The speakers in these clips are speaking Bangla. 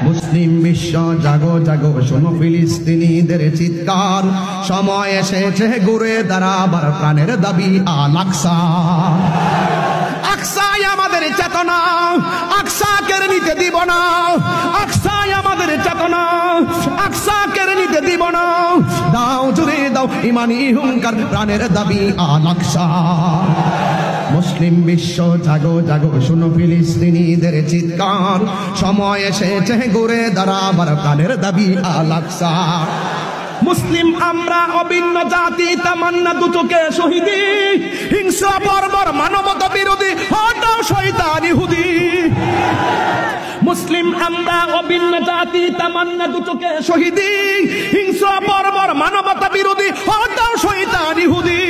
মুসলিম বিশ্ব জাগো জাগো, শোনো ফিলিস্তিনিদের চিৎকার, সময় এসেছে ঘুরে দাঁড়াবার প্রাণের দাবি আল আকসা। আকসাই আমাদের চেতনা, আকসা কেড়ে নিতে দিব না। আকসাই আমাদের চেতনা, আকসা কেড়ে নিতে দিব না। দাও জুড়ে দাও ইমানি হুঙ্কার, প্রাণের দাবি আল আকসা। মুসলিম বিশ্ব জাগো জাগো, শোনো ফিলিস্তিনিদের চিৎকার, সময় এসেছে ঘুরে দাঁড়াবার প্রাণের দাবি আল আকসা। মুসলিম আমরা অভিন্ন জাতি, তামান্না দুচোখে শহীদি, হিংসা বর্বর মানবতা বিরোধী, হটাও শয়তান ইহুদি। মুসলিম আমরা অভিন্ন জাতি, তামান্না দুচোখে শহীদি, হিংসা বর্বর মানবতা বিরোধী, হটাও শয়তান ইহুদি।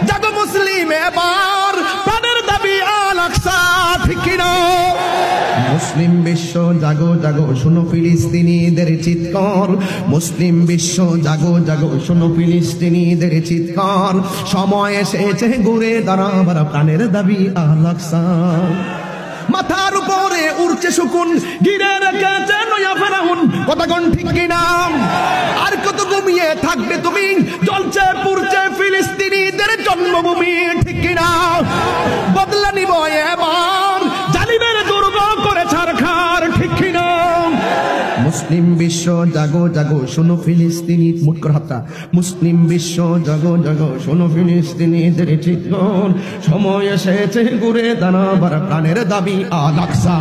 জাগো মুসলিম এবার, প্রাণের দাবি আল আকসা, ঠিক কিনা? মুসলিম বিশ্ব জাগো জাগো, শোনো ফিলিস্তিনিদের চিৎকার, মুসলিম বিশ্ব জাগো জাগো, শোনো ফিলিস্তিনিদের চিৎকার, সময় এসেছে ঘুরে দাঁড়াবার প্রাণের দাবি আল আকসা। মাথার উপরে উড়ছে শকুন, ঘিরে রেখেছে নয়া ফেরাউন, কথাগণ ঠিক কিনা? আর কত ঘুমিয়ে থাকবে তুমি, জ্বলছে পুড়ছে ফিলিস্তিনিদের জন্মভূমি, ঠিক কিনা? বদলা নিব এবার, জালিমের দুর্গ করে ছারখার, ঠিক কিনা? মুসলিম বিশ্ব জাগো জাগো, শোনো ফিলিস্তিনি, মুট কর হাতটা। মুসলিম বিশ্ব জাগো জাগো, শোনো ফিলিস্তিনিদের চিৎকার, সময় এসেছে ঘুরে দাঁড়াবার প্রাণের দাবি আল আকসা।